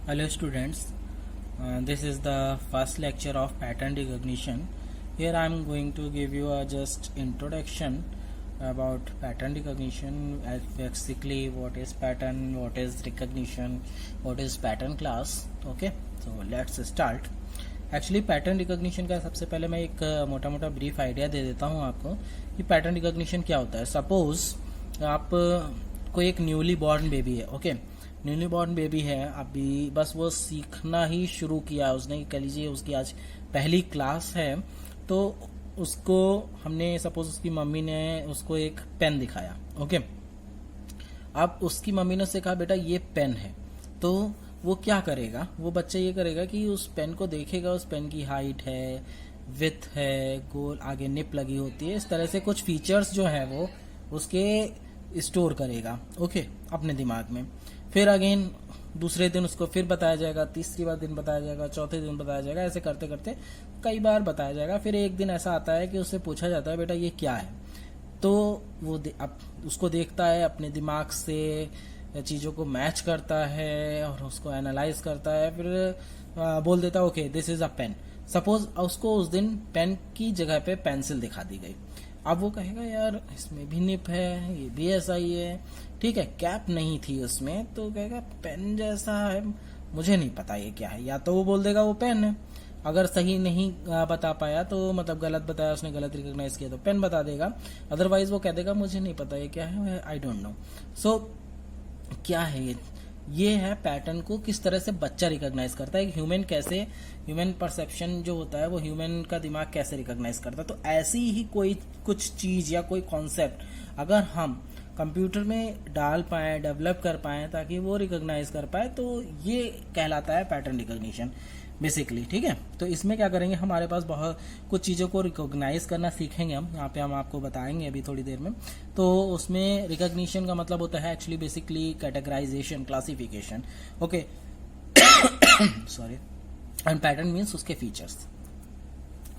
Hello students, this is the first lecture of pattern recognition. Here I am going to give you a just introduction about pattern recognition, basically what is pattern, what is recognition, what is pattern class. Okay, so let's start. Actually pattern recognition का सबसे पहले मैं एक मोटा मोटा brief idea दे देता हूँ आपको कि पैटर्न रिकॉग्निशन क्या होता है. सपोज आप कोई एक न्यूली बॉर्न बेबी है. ओके, न्यूली बॉर्न बेबी है, अभी बस वो सीखना ही शुरू किया उसने, कह लीजिए उसकी आज पहली क्लास है. तो उसको हमने सपोज उसकी मम्मी ने उसको एक पेन दिखाया. ओके, अब उसकी मम्मी ने उससे कहा बेटा ये पेन है. तो वो क्या करेगा, वो बच्चा ये करेगा कि उस पेन को देखेगा, उस पेन की हाइट है, विथ है, गोल आगे निप लगी होती है, इस तरह से कुछ फीचर्स जो है वो उसके स्टोर करेगा. ओके, अपने दिमाग में. फिर अगेन दूसरे दिन उसको फिर बताया जाएगा, तीसरी बार दिन बताया जाएगा, चौथे दिन बताया जाएगा, ऐसे करते करते कई बार बताया जाएगा. फिर एक दिन ऐसा आता है कि उससे पूछा जाता है बेटा ये क्या है. तो वो अब उसको देखता है, अपने दिमाग से चीज़ों को मैच करता है और उसको एनालाइज करता है, फिर बोल देता है okay this is a pen. Suppose उसको उस दिन पेन की जगह पे पेंसिल दिखा दी गई. अब वो कहेगा यार इसमें भी निप है, ये भी ऐसा ही है, ठीक है, कैप नहीं थी उसमें, तो कहेगा पेन जैसा है, मुझे नहीं पता ये क्या है. या तो वो बोल देगा वो पेन है, अगर सही नहीं बता पाया तो मतलब गलत बताया उसने, गलत रिकॉग्नाइज किया तो पेन बता देगा. अदरवाइज वो कह देगा मुझे नहीं पता ये क्या है, आई डोंट नो. सो क्या है ये है पैटर्न को किस तरह से बच्चा रिकॉग्नाइज करता है, ह्यूमन कैसे, ह्यूमन परसेप्शन जो होता है वो ह्यूमन का दिमाग कैसे रिकॉग्नाइज करता है. तो ऐसी ही कोई कुछ चीज या कोई कॉन्सेप्ट अगर हम कंप्यूटर में डाल पाए, डेवलप कर पाए ताकि वो रिकॉग्नाइज कर पाए, तो ये कहलाता है पैटर्न रिकॉग्निशन बेसिकली. ठीक है, तो इसमें क्या करेंगे, हमारे पास बहुत कुछ चीज़ों को रिकॉग्नाइज करना सीखेंगे हम. यहाँ पे हम आपको बताएंगे अभी थोड़ी देर में. तो उसमें रिकॉग्निशन का मतलब होता है actually basically categorization, classification. Okay, sorry. And pattern means उसके फीचर्स.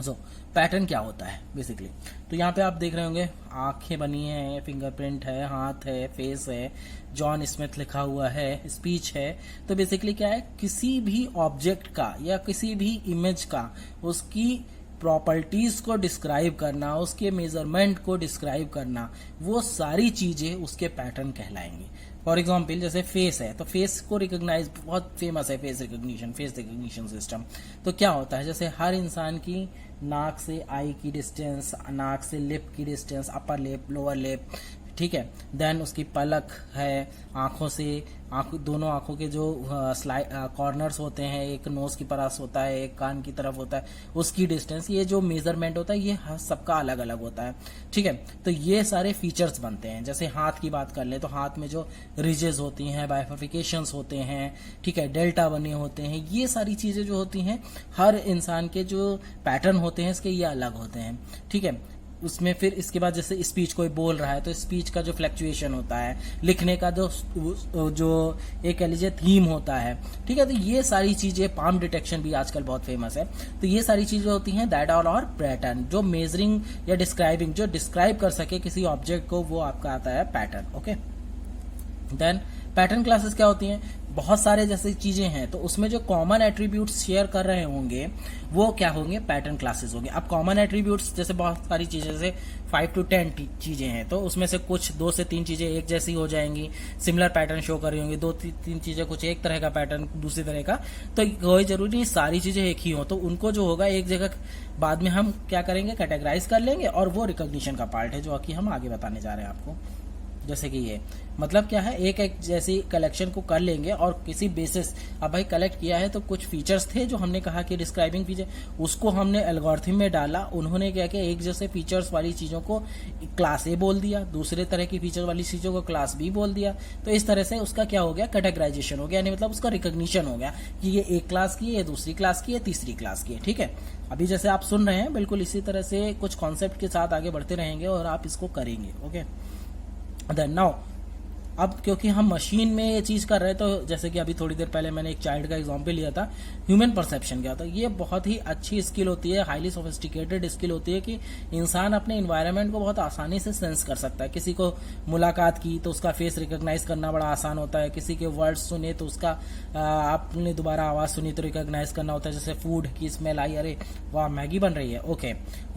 सो पैटर्न क्या होता है बेसिकली, तो यहाँ पे आप देख रहे होंगे आंखें बनी है, फिंगरप्रिंट है, हाथ है, फेस है, जॉन स्मिथ लिखा हुआ है, स्पीच है. तो बेसिकली क्या है, किसी भी ऑब्जेक्ट का या किसी भी इमेज का उसकी प्रॉपर्टीज को डिस्क्राइब करना, उसके मेजरमेंट को डिस्क्राइब करना, वो सारी चीजें उसके पैटर्न कहलाएंगी. फॉर एग्जाम्पल जैसे फेस है, तो फेस को रिकॉग्नाइज, बहुत फेमस है फेस रिकॉग्निशन सिस्टम. तो क्या होता है, जैसे हर इंसान की नाक से आई की डिस्टेंस, नाक से लिप की distance, upper lip, lower lip, ठीक है. देन उसकी पलक है, आंखों से दोनों आंखों के जो कॉर्नर्स होते हैं, एक नोज की पास होता है, एक कान की तरफ होता है, उसकी डिस्टेंस, ये जो मेजरमेंट होता है ये सबका अलग अलग होता है. ठीक है, तो ये सारे फीचर्स बनते हैं. जैसे हाथ की बात कर ले तो हाथ में जो रिजेस होती हैं, बाइफर्फिकेशंस होते हैं, ठीक है, डेल्टा बने होते हैं, ये सारी चीजें जो होती हैं हर इंसान के जो पैटर्न होते हैं इसके ये अलग होते हैं. ठीक है, उसमें फिर इसके बाद जैसे स्पीच कोई बोल रहा है तो स्पीच का जो फ्लक्चुएशन होता है, लिखने का जो एक कह लीजिए थीम होता है. ठीक है, तो ये सारी चीजें, पाम डिटेक्शन भी आजकल बहुत फेमस है. तो ये सारी चीजें होती हैं दैट ऑल और पैटर्न, जो मेजरिंग या डिस्क्राइबिंग, जो डिस्क्राइब कर सके किसी ऑब्जेक्ट को, वो आपका आता है pattern. Okay, then pattern classes क्या होती हैं, बहुत सारे जैसे चीजें हैं तो उसमें जो कॉमन एट्रीब्यूट्स शेयर कर रहे होंगे वो क्या होंगे, पैटर्न क्लासेस होंगे. अब कॉमन एट्रीब्यूट्स जैसे बहुत सारी चीजें, जैसे 5 to 10 चीजें हैं, तो उसमें से कुछ 2 से 3 चीजें एक जैसी हो जाएंगी, सिमिलर पैटर्न शो कर रही होंगी, 2-3 चीजें कुछ एक तरह का पैटर्न, दूसरी तरह का. तो कोई जरूरी नहीं सारी चीजें एक ही हो, तो उनको जो होगा एक जगह बाद में हम क्या करेंगे, कैटेगराइज कर लेंगे, और वो रिकॉग्निशन का पार्ट है जो कि हम आगे बताने जा रहे हैं आपको. जैसे कि ये मतलब क्या है, एक एक जैसी कलेक्शन को कर लेंगे और किसी बेसिस, अब भाई कलेक्ट किया है तो कुछ फीचर्स थे जो हमने कहा कि डिस्क्राइबिंग फीचर, उसको हमने एल्गोरिथम में डाला. उन्होंने क्या किया, एक जैसे फीचर्स वाली चीजों को क्लास ए बोल दिया, दूसरे तरह की फीचर वाली चीजों को क्लास बी बोल दिया. तो इस तरह से उसका क्या हो गया, कैटेगराइजेशन हो गया, यानी मतलब उसका रिकॉग्निशन हो गया कि ये एक क्लास की है, ये दूसरी क्लास की है, तीसरी क्लास की है. ठीक है, अभी जैसे आप सुन रहे हैं बिल्कुल इसी तरह से कुछ कॉन्सेप्ट के साथ आगे बढ़ते रहेंगे और आप इसको करेंगे. ओके, देन नाउ अब क्योंकि हम मशीन में ये चीज कर रहे हैं, तो जैसे कि अभी थोड़ी देर पहले मैंने एक चाइल्ड का एग्जांपल लिया था, ह्यूमन परसेप्शन क्या होता है, ये बहुत ही अच्छी स्किल होती है, हाईली सोफिस्टिकेटेड स्किल होती है कि इंसान अपने इन्वायरमेंट को बहुत आसानी से सेंस कर सकता है। किसी को मुलाकात की तो उसका फेस रिकॉग्नाइज करना बड़ा आसान होता है, किसी के वर्ड्स सुने तो उसका आपने दोबारा आवाज सुनी तो रिकॉग्नाइज करना होता है। जैसे फूड की स्मेल आई, अरे वाह मैगी बन रही है, ओके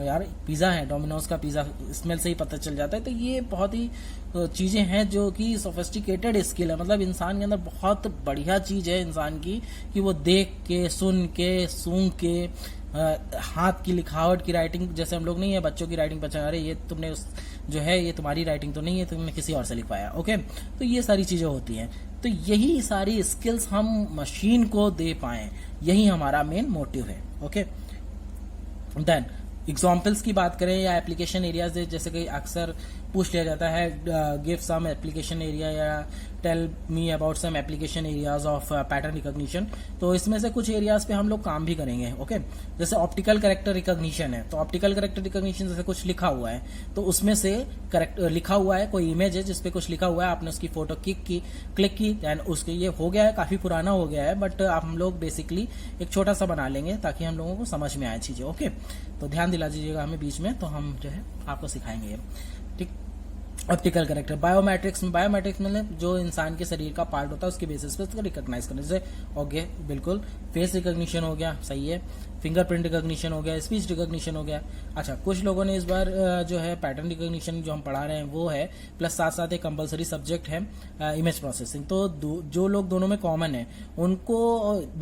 यार पिज्जा है, डोमिनोज का पिज्जा, स्मेल से ही पता चल जाता है। तो ये बहुत ही चीजें हैं जो कि सोफिस्टिकेटेड स्किल है, मतलब इंसान के अंदर बहुत बढ़िया चीज है इंसान की कि वो देख के, सुन के, सूंघ के, हाथ की लिखावट की राइटिंग, जैसे हम लोग नहीं है बच्चों की राइटिंग पहचान, अरे ये तुमने जो है ये तुम्हारी राइटिंग तो नहीं है, तुमने किसी और से लिखवाया, ओके। तो ये सारी चीजें होती हैं, तो यही सारी स्किल्स हम मशीन को दे पाए, यही हमारा मेन मोटिव है, ओके। देन एग्जाम्पल्स की बात करें या एप्लीकेशन एरियाज, जैसे कि अक्सर पूछ लिया जाता है गिव सम एप्लीकेशन एरिया या tell me about some application areas of pattern recognition. तो इसमें से कुछ एरियाज पे हम लोग काम भी करेंगे, ओके। जैसे ऑप्टिकल कैरेक्टर रिकॉग्निशन है, तो ऑप्टिकल कैरेक्टर रिकॉग्निशन जैसे कुछ लिखा हुआ है तो उसमें से लिखा हुआ है, कोई इमेज है जिसपे कुछ लिखा हुआ है, आपने उसकी फोटो क्लिक की एंड उसके ये हो गया है, काफी पुराना हो गया है, बट आप हम लोग बेसिकली एक छोटा सा बना लेंगे ताकि हम लोगों को समझ में आए चीजें, ओके। तो ध्यान दिला दीजिएगा हमें बीच में, तो हम जो है आपको सिखाएंगे, ठीक। ऑप्टिकल कैरेक्टर बायोमेट्रिक्स में जो इंसान के शरीर का पार्ट होता है उसके बेसिस पे उसको रिकॉग्नाइज करने से, ओके बिल्कुल। फेस रिकॉग्निशन हो गया, सही है। फिंगरप्रिंट रिकॉग्निशन हो गया, स्पीच रिकॉग्निशन हो गया। अच्छा, कुछ लोगों ने इस बार जो है पैटर्न रिकॉग्निशन जो हम पढ़ा रहे हैं वो है, प्लस साथ साथ एक कंपलसरी सब्जेक्ट है इमेज प्रोसेसिंग। तो जो लोग दोनों में कॉमन है उनको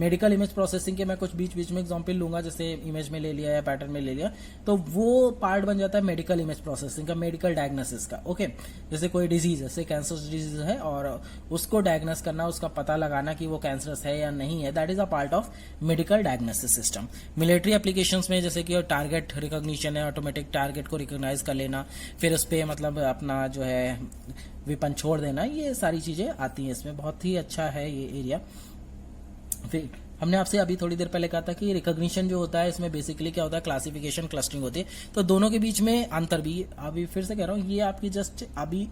मेडिकल इमेज प्रोसेसिंग के मैं कुछ बीच बीच में एग्जाम्पल लूंगा, जैसे इमेज में ले लिया या पैटर्न में ले लिया, तो वो पार्ट बन जाता है मेडिकल इमेज प्रोसेसिंग का, मेडिकल डायग्नोसिस का, ओके। जैसे कोई डिजीज, जैसे कैंसर डिजीज है और उसको डायग्नोस करना, उसका पता लगाना कि वो कैंसरस है या नहीं है, that is a part of medical diagnosis system. Military applications में जैसे कि टारगेट रिकॉग्निशन है, ऑटोमेटिक टारगेट को रिकॉग्नाइज कर लेना, फिर उस पर मतलब अपना जो है वेपन छोड़ देना, ये सारी चीजें आती हैं इसमें, बहुत ही अच्छा है ये एरिया। फिर हमने आपसे अभी थोड़ी देर पहले कहा था कि रिकॉग्निशन जो होता है इसमें बेसिकली क्या होता है, क्लासिफिकेशन, क्लस्टरिंग होती है। तो दोनों के बीच में अंतर भी, अभी फिर से कह रहा हूँ, ये आपकी जस्ट अभी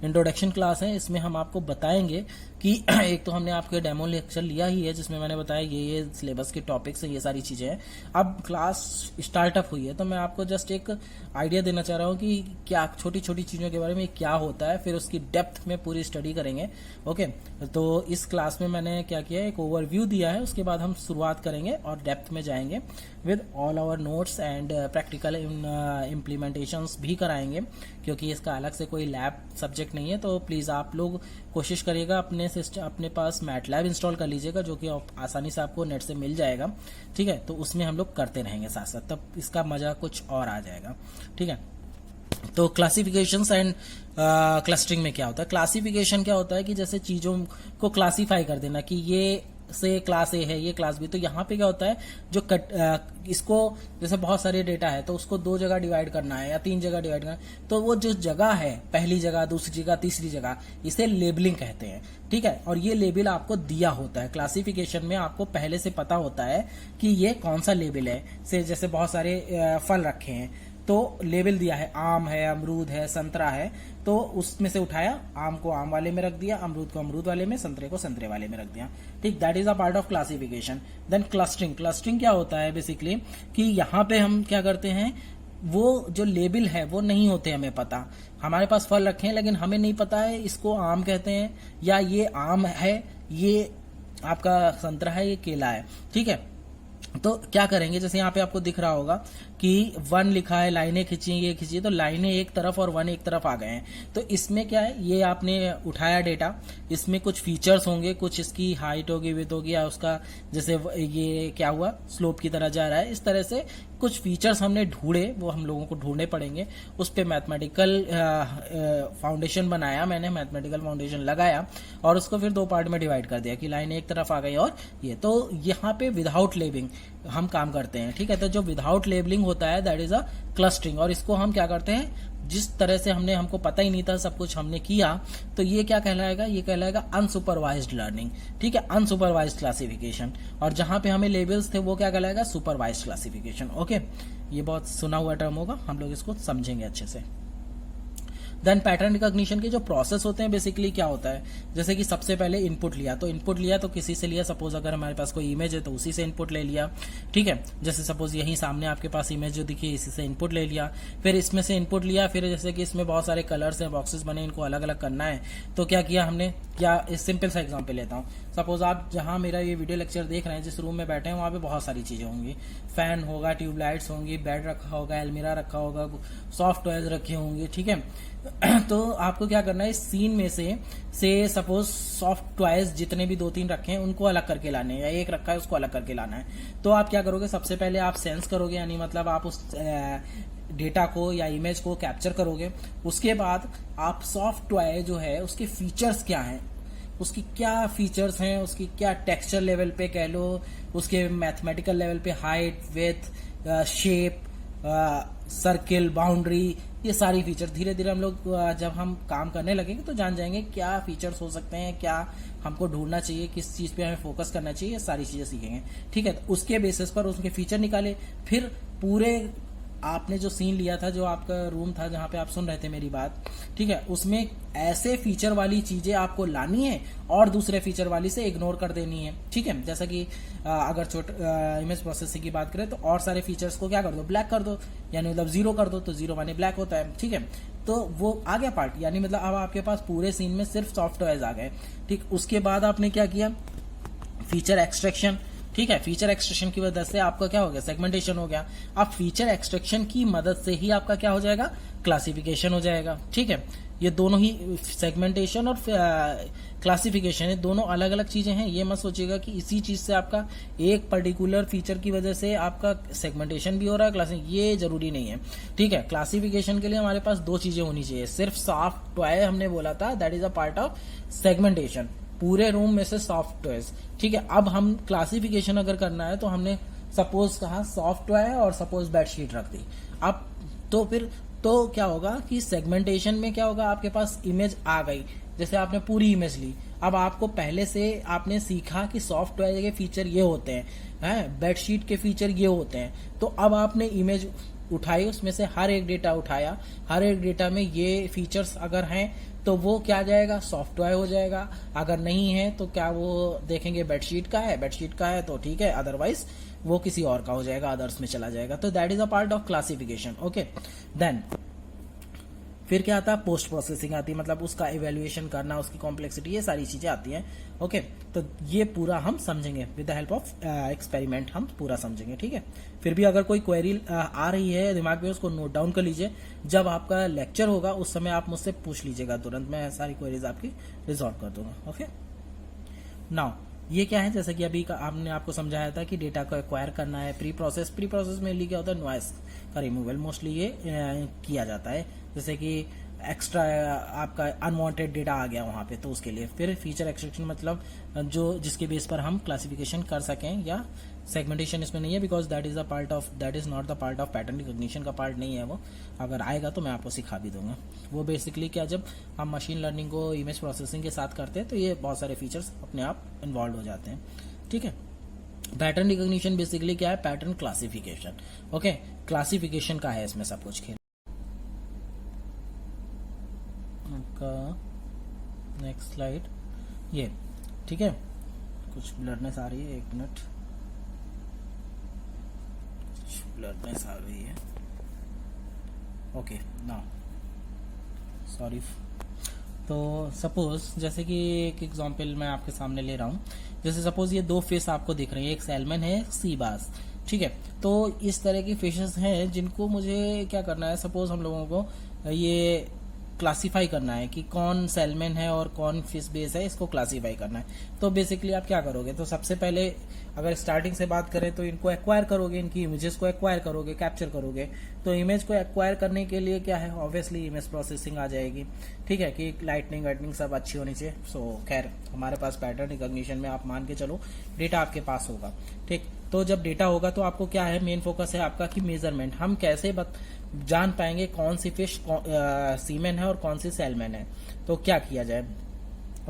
इंट्रोडक्शन क्लास है, इसमें हम आपको बताएंगे कि एक तो हमने आपके डेमो लेक्चर लिया ही है जिसमें मैंने बताया ये सिलेबस के टॉपिक्स है, ये सारी चीजें हैं। अब क्लास स्टार्टअप हुई है तो मैं आपको जस्ट एक आइडिया देना चाह रहा हूँ कि क्या छोटी छोटी चीजों के बारे में क्या होता है, फिर उसकी डेप्थ में पूरी स्टडी करेंगे, ओके। तो इस क्लास में मैंने क्या किया, एक ओवरव्यू दिया है, उसके बाद हम शुरुआत करेंगे और डेप्थ में जाएंगे with all our notes and practical implementations भी कराएंगे, क्योंकि इसका अलग से कोई लैब सब्जेक्ट नहीं है। तो प्लीज आप लोग कोशिश करिएगा अपने पास मैटलैब इंस्टॉल कर लीजिएगा, जो कि आसानी से आपको नेट से मिल जाएगा, ठीक है। तो उसमें हम लोग करते रहेंगे साथ साथ, तब इसका मजा कुछ और आ जाएगा, ठीक है। तो क्लासिफिकेशंस एंड क्लस्टरिंग में क्या होता है, क्लासिफिकेशन क्या होता है कि जैसे चीजों को क्लासिफाई कर देना कि ये से क्लास ए है, ये क्लास बी। तो यहाँ पे क्या होता है, जो इसको जैसे बहुत सारे डेटा है तो उसको 2 जगह डिवाइड करना है या 3 जगह डिवाइड करना है, तो वो जो जगह है, पहली जगह, दूसरी जगह, तीसरी जगह, इसे लेबलिंग कहते हैं, ठीक है। और ये लेबल आपको दिया होता है क्लासिफिकेशन में, आपको पहले से पता होता है कि ये कौन सा लेबल है। से जैसे बहुत सारे फल रखे हैं तो लेबल दिया है, आम है, अमरूद है, संतरा है, तो उसमें से उठाया, आम को आम वाले में रख दिया, अमरूद को अमरूद वाले में, संतरे को संतरे वाले में रख दिया, ठीक। That is a part of classification. Then clustering क्या होता है बेसिकली कि यहाँ पे हम क्या करते हैं, वो जो लेबल है वो नहीं होते हमें पता, हमारे पास फल रखे हैं लेकिन हमें नहीं पता है इसको आम कहते हैं या ये आम है, ये आपका संतरा है, ये केला है, ठीक है। तो क्या करेंगे, जैसे यहाँ पे आपको दिख रहा होगा कि 1 लिखा है, लाइनें खींची, ये खींची, तो लाइनें एक तरफ और 1 एक तरफ आ गए हैं। तो इसमें क्या है, ये आपने उठाया डेटा, इसमें कुछ फीचर्स होंगे, कुछ इसकी हाइट होगी, विड्थ होगी, या उसका जैसे ये क्या हुआ, स्लोप की तरह जा रहा है, इस तरह से कुछ फीचर्स हमने ढूंढे, वो हम लोगों को ढूंढने पड़ेंगे। उस पे मैथमेटिकल फाउंडेशन बनाया मैंने, मैथमेटिकल फाउंडेशन लगाया और उसको फिर 2 पार्ट में डिवाइड कर दिया कि लाइन एक तरफ आ गई और ये। तो यहाँ पे विदाउट लेबलिंग हम काम करते हैं, ठीक है। तो जो विदाउट लेबलिंग होता है दैट इज अ क्लस्टरिंग, और इसको हम क्या करते हैं, जिस तरह से हमको पता ही नहीं था, सब कुछ हमने किया, तो ये क्या कहलाएगा, ये कहलाएगा अनसुपरवाइज्ड लर्निंग, ठीक है, अनसुपरवाइज्ड क्लासिफिकेशन। और जहां पे हमें लेबल्स थे वो क्या कहलाएगा, सुपरवाइज्ड क्लासिफिकेशन, ओके। ये बहुत सुना हुआ टर्म होगा, हम लोग इसको समझेंगे अच्छे से। देन पैटर्न रिकॉग्निशन के जो प्रोसेस होते हैं बेसिकली क्या होता है, जैसे कि सबसे पहले इनपुट लिया, तो इनपुट लिया तो किसी से लिया, सपोज अगर हमारे पास कोई इमेज है तो उसी से इनपुट ले लिया, ठीक है। जैसे सपोज यहीं सामने आपके पास इमेज जो दिखी इसी से इनपुट ले लिया, फिर इसमें से इनपुट लिया, फिर जैसे कि इसमें बहुत सारे कलर्स हैं, बॉक्सेस बने, इनको अलग अलग करना है, तो क्या किया हमने, क्या सिंपल सा एग्जांपल लेता हूँ। सपोज आप जहां मेरा ये वीडियो लेक्चर देख रहे हैं, जिस रूम में बैठे हैं वहां पे बहुत सारी चीजें होंगी, फैन होगा, ट्यूबलाइट्स होंगी, बेड रखा होगा, अलमीरा रखा होगा, सॉफ्ट टॉयज रखे होंगे, ठीक है। तो आपको क्या करना है, इस सीन में से सपोज सॉफ्ट टॉयज जितने भी 2-3 रखे हैं उनको अलग करके लाने हैं, या एक रखा है उसको अलग करके लाना है। तो आप क्या करोगे, सबसे पहले आप सेंस करोगे, यानी मतलब आप उस डेटा को या इमेज को कैप्चर करोगे। उसके बाद आप सॉफ्ट टॉय जो है उसके फीचर्स क्या हैं, उसकी क्या फीचर्स हैं, उसकी क्या टेक्सचर लेवल पे कह लो, उसके मैथमेटिकल लेवल पे height, width, shape, circle, boundary, ये सारी फीचर धीरे धीरे हम लोग जब हम काम करने लगेंगे तो जान जाएंगे क्या फीचर्स हो सकते हैं, क्या हमको ढूंढना चाहिए, किस चीज पे हमें फोकस करना चाहिए, ये सारी चीजें सीखेंगे, ठीक है। तो उसके बेसिस पर उसके फीचर निकाले, फिर पूरे आपने जो सीन लिया था, जो आपका रूम था जहां पे आप सुन रहे थे मेरी बात, ठीक है, उसमें ऐसे फीचर वाली चीजें आपको लानी है और दूसरे फीचर वाली से इग्नोर कर देनी है, ठीक है। जैसा कि अगर इमेज प्रोसेसिंग की बात करें तो और सारे फीचर्स को क्या कर दो, ब्लैक कर दो, यानी मतलब 0 कर दो, तो 0 माने ब्लैक होता है, ठीक है। तो वो आ गया पार्ट, यानी मतलब अब आपके पास पूरे सीन में सिर्फ सॉफ्टवेयर आ गए, ठीक। उसके बाद आपने क्या किया, फीचर एक्सट्रैक्शन, ठीक है। फीचर एक्सट्रैक्शन की वजह से आपका क्या हो गया, सेगमेंटेशन हो गया। अब फीचर एक्सट्रैक्शन की मदद से ही आपका क्या हो जाएगा, क्लासिफिकेशन हो जाएगा, ठीक है। ये दोनों ही, सेगमेंटेशन और क्लासिफिकेशन, ये दोनों अलग अलग चीजें हैं। ये मत सोचिएगा कि इसी चीज से आपका एक पर्टिकुलर फीचर की वजह से आपका सेगमेंटेशन भी हो रहा है, क्लासिफिकेशन, ये जरूरी नहीं है, ठीक है। क्लासिफिकेशन के लिए हमारे पास 2 चीजें होनी चाहिए, सिर्फ सॉफ्ट टॉय हमने बोला था, that is a part of segmentation, पूरे रूम में से सॉफ्ट टॉयज, ठीक है। अब हम क्लासिफिकेशन अगर करना है तो हमने सपोज कहा सॉफ्ट टॉय और सपोज बेडशीट रख दी। अब तो फिर तो क्या होगा कि सेगमेंटेशन में क्या होगा, आपके पास इमेज आ गई, जैसे आपने पूरी इमेज ली, अब आपको पहले से आपने सीखा कि सॉफ्ट टॉय के फीचर ये होते हैं, बेडशीट के फीचर ये होते हैं, तो अब आपने इमेज उठाई, उसमें से हर एक डेटा उठाया, हर एक डेटा में ये फीचर्स अगर हैं तो वो क्या आ जाएगा, सॉफ्टवेयर हो जाएगा। अगर नहीं है तो क्या वो देखेंगे बेडशीट का है, बेडशीट का है तो ठीक है, अदरवाइज वो किसी और का हो जाएगा, अदर्स में चला जाएगा। तो that is a part of classification, okay. Then फिर क्या आता है, पोस्ट प्रोसेसिंग आती है, मतलब उसका इवेल्युएशन करना, उसकी कॉम्प्लेक्सिटी, ये सारी चीजें आती हैं, ओके। तो ये पूरा हम समझेंगे with the help of experiment, हम पूरा समझेंगे, ठीक है। फिर भी अगर कोई क्वेरी आ रही है दिमाग में, उसको नोट डाउन कर लीजिए, जब आपका लेक्चर होगा उस समय आप मुझसे पूछ लीजिएगा, तुरंत मैं सारी क्वेरीज आपकी रिजॉल्व कर दूंगा, ओके। नाउ ये क्या है, जैसे कि अभी हमने आपको समझाया था कि डेटा को एक्वायर करना है, प्री प्रोसेस में क्या होता है, नॉइस का रिमूवल मोस्टली ये किया जाता है, जैसे कि एक्स्ट्रा आपका अनवांटेड डेटा आ गया वहां पे, तो उसके लिए। फिर फीचर एक्सट्रैक्शन, मतलब जो जिसके बेस पर हम क्लासिफिकेशन कर सकें, या सेगमेंटेशन इसमें नहीं है, because that is not the part of pattern recognition का पार्ट नहीं है वो, अगर आएगा तो मैं आपको सिखा भी दूंगा। वो बेसिकली क्या, जब हम मशीन लर्निंग को इमेज प्रोसेसिंग के साथ करते हैं तो ये बहुत सारे फीचर्स अपने आप इन्वॉल्व हो जाते हैं, ठीक है। पैटर्न रिकॉग्निशन बेसिकली क्या है, पैटर्न क्लासिफिकेशन, ओके। क्लासिफिकेशन का है इसमें सब कुछ खेल का। नेक्स्ट स्लाइड ये, ठीक है। कुछ ब्लरनेस आ रही है, 1 मिनट, कुछ ब्लरनेस आ रही है, ओके। Now sorry. तो सपोज जैसे कि एक एग्जांपल मैं आपके सामने ले रहा हूं, जैसे सपोज ये 2 फिश आपको दिख रही है, एक सैल्मन है, एक सी बास, ठीक है। तो इस तरह की फिशेस हैं जिनको मुझे क्या करना है, सपोज हम लोगों को ये क्लासिफाई करना है कि कौन सैल्मन है और कौन फिश बेस है, इसको क्लासिफाई करना है। तो बेसिकली आप क्या करोगे, तो सबसे पहले अगर स्टार्टिंग से बात करें तो इनको एक्वायर करोगे, इनकी इमेजेस को एक्वायर करोगे, कैप्चर करोगे। तो इमेज को एक्वायर करने के लिए क्या है, ऑब्वियसली इमेज प्रोसेसिंग आ जाएगी, ठीक है, कि लाइटनिंग वाइटनिंग सब अच्छी होनी चाहिए। सो खैर हमारे पास पैटर्न रिकॉग्निशन में आप मान के चलो डेटा आपके पास होगा, ठीक। तो जब डेटा होगा तो आपको क्या है, मेन फोकस है आपका कि मेजरमेंट, हम कैसे जान पाएंगे कौन सी फिश सीमेन है और कौन सी सैल्मन है। तो क्या किया जाए,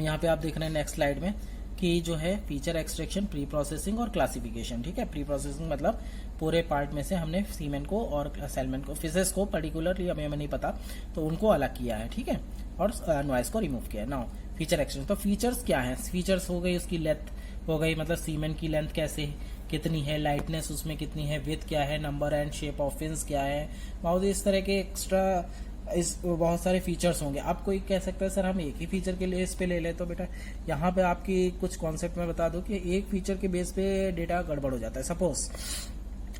यहाँ पे आप देख रहे हैं नेक्स्ट स्लाइड में कि जो है फीचर एक्सट्रैक्शन, प्री प्रोसेसिंग और क्लासिफिकेशन। ठीक है, प्री प्रोसेसिंग मतलब पूरे पार्ट में से हमने सीमेन को और सेलमेन को, फिशेस को पर्टिकुलरली हमें नहीं पता तो उनको अलग किया है। ठीक है, और नॉइस को रिमूव किया है। नाउ फीचर एक्सट्रैक्शन, तो फीचर्स क्या है? फीचर्स हो गई उसकी लेंथ हो गई, मतलब सीमेन की लेंथ कैसे कितनी है, लाइटनेस उसमें कितनी है, विड्थ क्या है, number and shape of fins क्या है, बहुत इस तरह के एक्स्ट्रा इस बहुत सारे फीचर्स होंगे। आप कोई कह सकता है सर हम एक ही फीचर के लिए इस पे ले ले, तो बेटा यहाँ पे आपकी कुछ कॉन्सेप्ट में बता दो कि एक फीचर के बेस पे डेटा गड़बड़ हो जाता है। सपोज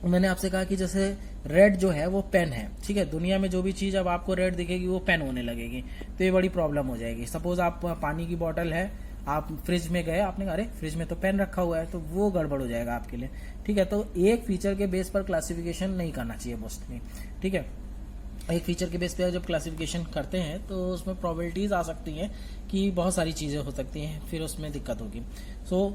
मैंने आपसे कहा कि जैसे रेड जो है वो पेन है, ठीक है, दुनिया में जो भी चीज अब आपको रेड दिखेगी वो पेन होने लगेगी, तो ये बड़ी प्रॉब्लम हो जाएगी। सपोज आप पानी की बॉटल है, आप फ्रिज में गए, आपने कहा अरे फ्रिज में तो पेन रखा हुआ है, तो वो गड़बड़ हो जाएगा आपके लिए। ठीक है, तो एक फीचर के बेस पर क्लासिफिकेशन नहीं करना चाहिए मोस्टली। ठीक है, एक फीचर के बेस पे जब क्लासिफिकेशन करते हैं तो उसमें प्रोबेबिलिटीज आ सकती हैं कि बहुत सारी चीजें हो सकती हैं, फिर उसमें दिक्कत होगी। सो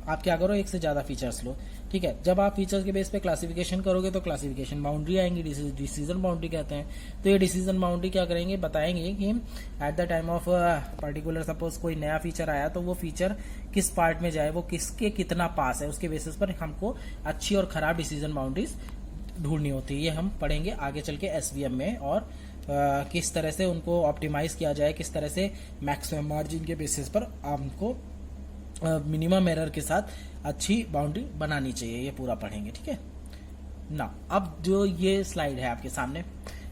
आप क्या करो, एक से ज्यादा फीचर्स लो। ठीक है, जब आप फीचर्स के बेस पे क्लासिफिकेशन करोगे तो क्लासिफिकेशन बाउंड्री आएंगी, डिसीजन बाउंड्री कहते हैं। तो ये डिसीजन बाउंड्री क्या करेंगे, बताएंगे कि at the time of particular suppose कोई नया फीचर आया तो वो फीचर किस पार्ट में जाए, वो किसके कितना पास है, उसके बेसिस पर हमको अच्छी और खराब डिसीजन बाउंड्रीज ढूंढनी होती है। ये हम पढ़ेंगे आगे चल के एसवीएम में, और किस तरह से उनको ऑप्टिमाइज किया जाए, किस तरह से मैक्सिमम मार्जिन के बेसिस पर हमको मिनिमम एरर के साथ अच्छी बाउंड्री बनानी चाहिए, ये पूरा पढ़ेंगे। ठीक है ना, अब जो ये स्लाइड है आपके सामने,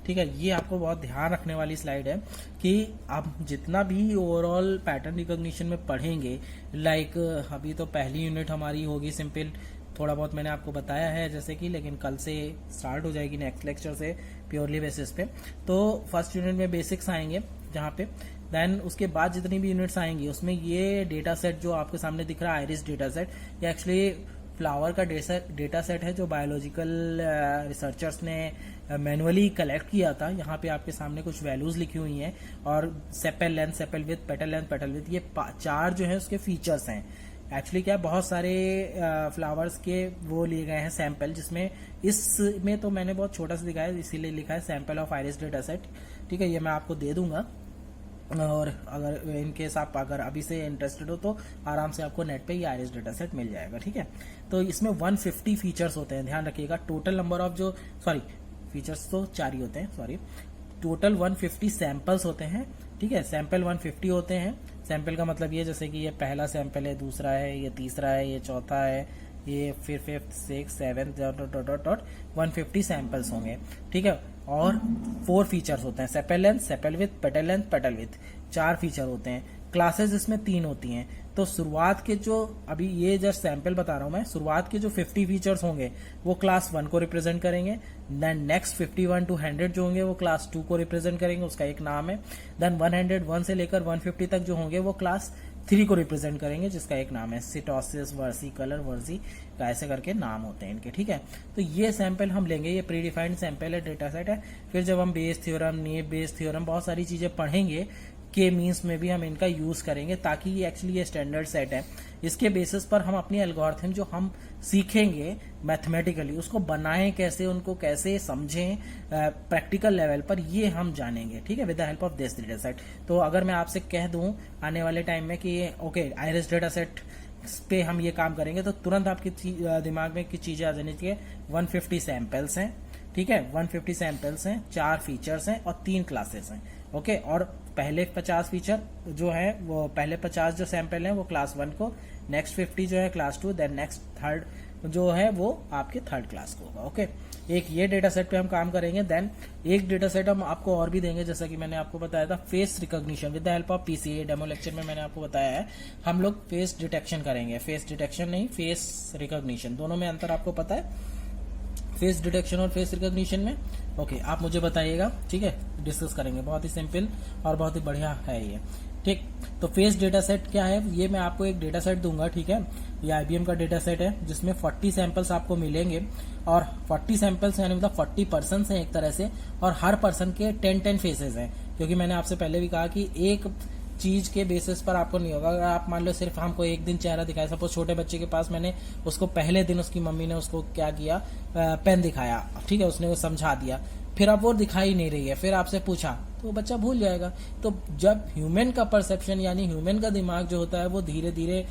ठीक है, ये आपको बहुत ध्यान रखने वाली स्लाइड है कि आप जितना भी ओवरऑल पैटर्न रिकॉग्निशन में पढ़ेंगे, लाइक अभी तो पहली यूनिट हमारी होगी सिंपल, थोड़ा बहुत मैंने आपको बताया है जैसे कि, लेकिन कल से स्टार्ट हो जाएगी नेक्स्ट लेक्चर से प्योरली बेसिस पे। तो फर्स्ट यूनिट में बेसिक्स आएंगे जहाँ पे, देन उसके बाद जितनी भी यूनिट्स आएंगी उसमें ये डेटा सेट जो आपके सामने दिख रहा है, आइरिस डेटा सेट, ये एक्चुअली फ्लावर का डेटा सेट है जो बायोलॉजिकल रिसर्चर्स ने मैनुअली कलेक्ट किया था। यहाँ पे आपके सामने कुछ वैल्यूज लिखी हुई हैं, और sepal length, sepal with, petal length, petal with, ये चार जो है उसके फीचर्स हैं। एक्चुअली क्या बहुत सारे फ्लावर्स के वो लिए गए हैं सैंपल, जिसमें इसमें तो मैंने बहुत छोटा सा दिखाया, इसीलिए लिखा है sample of iris data set. ठीक है, ये मैं आपको दे दूंगा, और अगर इन केस आप अगर अभी से इंटरेस्टेड हो तो आराम से आपको नेट पे ये आइरिस डेटा सेट मिल जाएगा। ठीक है, तो इसमें 150 फीचर्स होते हैं, ध्यान रखिएगा। टोटल नंबर ऑफ जो फीचर्स तो 4 ही होते हैं, टोटल 150 सैंपल्स होते हैं। ठीक है, सैंपल 150 होते हैं। सैंपल का मतलब ये जैसे कि ये पहला सैंपल है, दूसरा है, ये तीसरा है, ये चौथा है, ये फिर 5th 6th 7th dot 150 samples होंगे। ठीक है, और 4 फीचर्स होते हैं, sepal length, sepal with, petal length, petal with, 4 feature होते हैं। क्लासेस इसमें 3 होती हैं। तो शुरुआत के जो अभी ये जस्ट सैंपल बता रहा हूं मैं, शुरुआत के जो 50 फीचर्स होंगे वो क्लास 1 को रिप्रेजेंट करेंगे। देन नेक्स्ट 51 to 100 जो होंगे वो क्लास 2 को रिप्रेजेंट करेंगे, उसका एक नाम है। देन 101 से लेकर 150 तक जो होंगे वो क्लास 3 को रिप्रेजेंट करेंगे, जिसका एक नाम है सिटोसिस, वर्सी, कलर, वर्जी, ऐसे करके नाम होते हैं इनके। ठीक है, तो ये सैंपल हम लेंगे, ये प्री डिफाइंड सैंपल है, डेटा सेट है। फिर जब हम Bayes theorem, naive Bayes theorem, बहुत सारी चीजें पढ़ेंगे के मीन्स में भी हम इनका यूज करेंगे, ताकि ये एक्चुअली ये स्टैंडर्ड सेट है। इसके बेसिस पर हम अपनी एल्गोरिथम जो हम सीखेंगे मैथमेटिकली, उसको बनाएं कैसे, उनको कैसे समझें प्रैक्टिकल लेवल पर, ये हम जानेंगे। ठीक है, with the help of this data set. तो अगर मैं आपसे कह दूं आने वाले टाइम में कि ओके आइरिस डेटा सेट पे हम ये काम करेंगे, तो तुरंत आपके दिमाग में किस चीजें आ जानी चाहिए। 150 सैंपल्स हैं, ठीक है, 150 सैंपल्स हैं, 4 फीचर्स हैं और 3 क्लासेस हैं। ओके, और पहले 50 फीचर जो है वो पहले 50 जो सैंपल हैं वो क्लास 1 को, नेक्स्ट 50 जो है क्लास 2, देन नेक्स्ट थर्ड जो है वो आपके थर्ड क्लास को होगा। ओके, एक ये डेटा सेट पे हम काम करेंगे। देन एक डेटा सेट हम आपको और भी देंगे, जैसा कि मैंने आपको बताया था, face recognition with the help of PCA. Demo lecture में मैंने आपको बताया है हम लोग फेस डिटेक्शन करेंगे, फेस डिटेक्शन नहीं, फेस रिकॉग्निशन, दोनों में अंतर आपको पता है, फेस डिटेक्शन और फेस रिकॉग्निशन में। ओके, आप मुझे बताइएगा, ठीक है, डिस्कस करेंगे, बहुत ही सिंपल और बहुत ही बढ़िया है ये। ठीक, तो फेस डेटा सेट क्या है, ये मैं आपको एक डेटा सेट दूंगा। ठीक है, ये आईबीएम का डेटा सेट है जिसमें 40 सैंपल्स आपको मिलेंगे, और 40 सैंपल्स यानी मतलब 40 पर्सन हैं एक तरह से, और हर पर्सन के 10 फेसेस हैं, क्योंकि मैंने आपसे पहले भी कहा कि एक चीज के बेसिस पर आपको नहीं होगा। अगर आप मान लो सिर्फ हमको एक दिन चेहरा दिखाया, सपोज छोटे बच्चे के पास मैंने उसको पहले दिन उसकी मम्मी ने उसको क्या किया, पेन दिखाया, ठीक है, उसने वो समझा दिया, फिर अब वो दिखाई नहीं रही है, फिर आपसे पूछा तो वो बच्चा भूल जाएगा। तो जब ह्यूमन का परसेप्शन यानी ह्यूमन का दिमाग जो होता है वो धीरे धीरे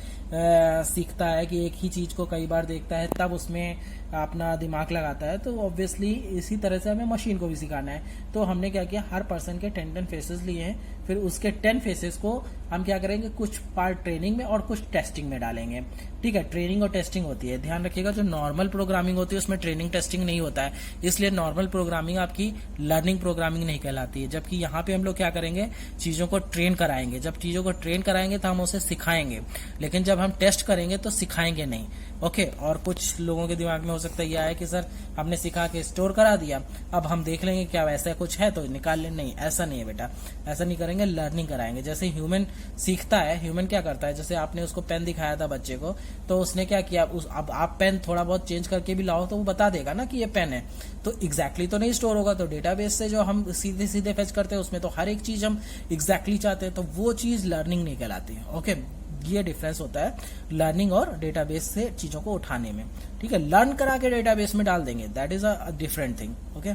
सीखता है कि एक ही चीज को कई बार देखता है, तब उसमें अपना दिमाग लगाता है। तो ऑब्वियसली इसी तरह से हमें मशीन को भी सिखाना है। तो हमने क्या किया, हर पर्सन के 10 फेसेस लिए हैं, फिर उसके 10 फेसेस को हम क्या करेंगे, कुछ पार्ट ट्रेनिंग में और कुछ टेस्टिंग में डालेंगे। ठीक है, ट्रेनिंग और टेस्टिंग होती है। ध्यान रखिएगा, जो नॉर्मल प्रोग्रामिंग होती है उसमें ट्रेनिंग टेस्टिंग नहीं होता है, इसलिए नॉर्मल प्रोग्रामिंग आपकी लर्निंग प्रोग्रामिंग नहीं कहलाती है। जबकि यहाँ पे हम लोग क्या करेंगे, चीजों को ट्रेन कराएंगे। जब चीजों को ट्रेन कराएंगे तो हम उसे सिखाएंगे, लेकिन जब हम टेस्ट करेंगे तो सिखाएंगे नहीं। ओके, और कुछ लोगों के दिमाग में हो सकता है यह है कि सर हमने सिखा के स्टोर करा दिया, अब हम देख लेंगे क्या वैसा कुछ है तो निकाल लें। नहीं, ऐसा नहीं है बेटा, ऐसा नहीं करेंगे, लर्निंग कराएंगे। जैसे ह्यूमन सीखता है, ह्यूमन क्या करता है, जैसे आपने उसको पेन दिखाया था बच्चे को, तो उसने क्या किया, अब आप पेन थोड़ा बहुत चेंज करके भी लाओ तो वो बता देगा ना कि ये पेन है। तो एग्जैक्टली तो नहीं स्टोर होगा। तो डेटाबेस से जो हम सीधे सीधे फेच करते हैं उसमें तो हर एक चीज हम एग्जैक्टली चाहते हैं, तो वो चीज लर्निंग नहीं कहलाती है। ओके, ये डिफरेंस होता है लर्निंग और डेटाबेस से चीजों को उठाने में। ठीक है, लर्न करा के डेटाबेस में डाल देंगे, that is a different thing. Okay,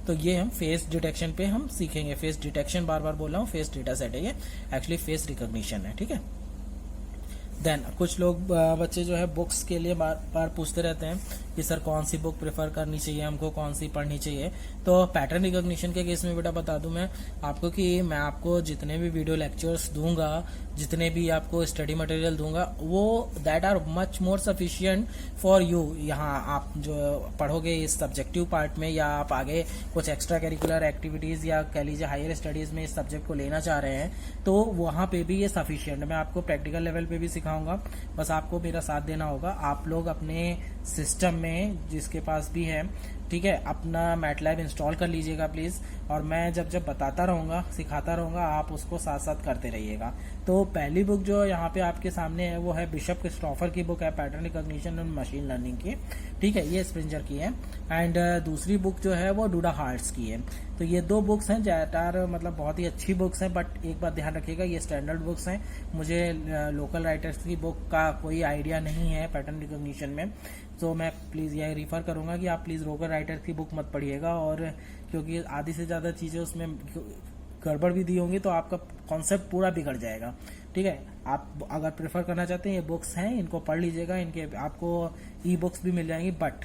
तो ये हम फेस डिटेक्शन पे हम सीखेंगे। फेस डिटेक्शन बार बार बोल रहा हूँ, फेस डेटा सेट है ये, एक्चुअली फेस रिकॉग्निशन है। ठीक है, देन कुछ लोग बच्चे जो है बुक्स के लिए बार बार पूछते रहते हैं कि सर कौन सी बुक प्रेफर करनी चाहिए हमको, कौन सी पढ़नी चाहिए। तो पैटर्न रिकॉग्निशन के केस में बेटा बता दूं मैं आपको कि मैं आपको जितने भी वीडियो लेक्चर्स दूंगा, जितने भी आपको स्टडी मटेरियल दूंगा, वो that are much more sufficient for you. यहाँ आप जो पढ़ोगे इस सब्जेक्टिव पार्ट में, या आप आगे कुछ एक्स्ट्रा करिकुलर एक्टिविटीज या कह लीजिए हायर स्टडीज में इस सब्जेक्ट को लेना चाह रहे हैं, तो वहां पे भी ये सफिशिएंट है। मैं आपको प्रैक्टिकल लेवल पे भी सिखाऊंगा, बस आपको मेरा साथ देना होगा। आप लोग अपने सिस्टम में जिसके पास भी है, ठीक है, अपना मैटलैब इंस्टॉल कर लीजिएगा प्लीज, और मैं जब जब बताता रहूंगा, सिखाता रहूंगा, आप उसको साथ साथ करते रहिएगा। तो पहली बुक जो यहाँ पे आपके सामने है वो है बिशप क्रिस्टोफर की बुक है, pattern recognition and machine learning की। ठीक है, ये स्प्रिंजर की है। एंड दूसरी बुक जो है वो डूडा हार्ट्स की है। तो ये दो बुक्स हैं ज्यादातर, मतलब बहुत ही अच्छी बुक्स हैं, बट एक बात ध्यान रखिएगा, ये स्टैंडर्ड बुक्स हैं। मुझे लोकल राइटर्स की बुक का कोई आइडिया नहीं है पैटर्न रिकॉग्निशन में, तो मैं प्लीज यह रिफर करूंगा कि आप प्लीज लोकल राइटर की बुक मत पढ़िएगा, और क्योंकि आधी से ज्यादा चीजें उसमें गड़बड़ भी दी होंगी तो आपका कॉन्सेप्ट पूरा बिगड़ जाएगा। ठीक है, आप अगर प्रेफर करना चाहते हैं, ये बुक्स हैं, इनको पढ़ लीजिएगा, इनके आपको ई बुक्स भी मिल जाएंगी, बट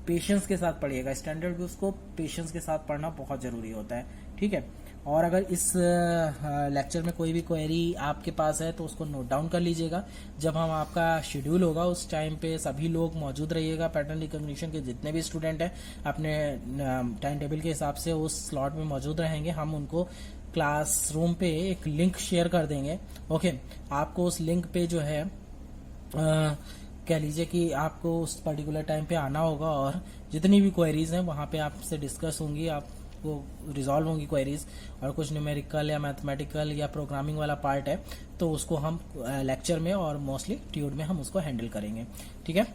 पेशेंस के साथ पढ़िएगा। स्टैंडर्ड बुक्स को पेशेंस के साथ पढ़ना बहुत जरूरी होता है। ठीक है, और अगर इस लेक्चर में कोई भी क्वेरी आपके पास है तो उसको नोट डाउन कर लीजिएगा। जब हम आपका शेड्यूल होगा उस टाइम पे सभी लोग मौजूद रहिएगा, पैटर्न रिकॉग्निशन के जितने भी स्टूडेंट हैं अपने टाइम टेबल के हिसाब से उस स्लॉट में मौजूद रहेंगे। हम उनको क्लासरूम पे एक लिंक शेयर कर देंगे। ओके, आपको उस लिंक पे जो है कह लीजिए कि आपको उस पर्टिकुलर टाइम पे आना होगा, और जितनी भी क्वेरीज हैं वहां पे आपसे डिस्कस होंगी, आपको रिजॉल्व होंगी क्वेरीज। और कुछ न्यूमेरिकल या मैथमेटिकल या प्रोग्रामिंग वाला पार्ट है तो उसको हम लेक्चर में और मोस्टली ट्यूड में हम उसको हैंडल करेंगे। ठीक है,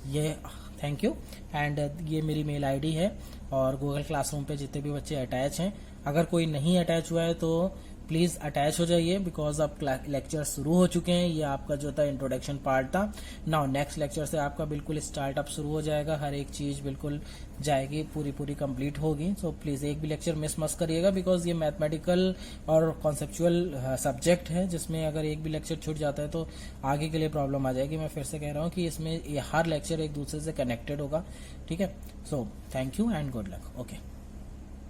ये थैंक यू। एंड ये मेरी मेल आईडी है, और गूगल क्लासरूम पे जितने भी बच्चे अटैच हैं, अगर कोई नहीं अटैच हुआ है तो प्लीज अटैच हो जाइए, बिकॉज अब लेक्चर शुरू हो चुके हैं। ये आपका जो था इंट्रोडक्शन पार्ट था। नाउ नेक्स्ट लेक्चर से आपका बिल्कुल स्टार्टअप शुरू हो जाएगा, हर एक चीज बिल्कुल जाएगी, पूरी कंप्लीट होगी। सो प्लीज एक भी लेक्चर मिस मत करिएगा, बिकॉज ये मैथमेटिकल और कॉन्सेप्चुअल सब्जेक्ट है, जिसमें अगर एक भी लेक्चर छूट जाता है तो आगे के लिए प्रॉब्लम आ जाएगी। मैं फिर से कह रहा हूँ कि इसमें हर लेक्चर एक दूसरे से कनेक्टेड होगा। ठीक है, so thank you and good luck. Okay.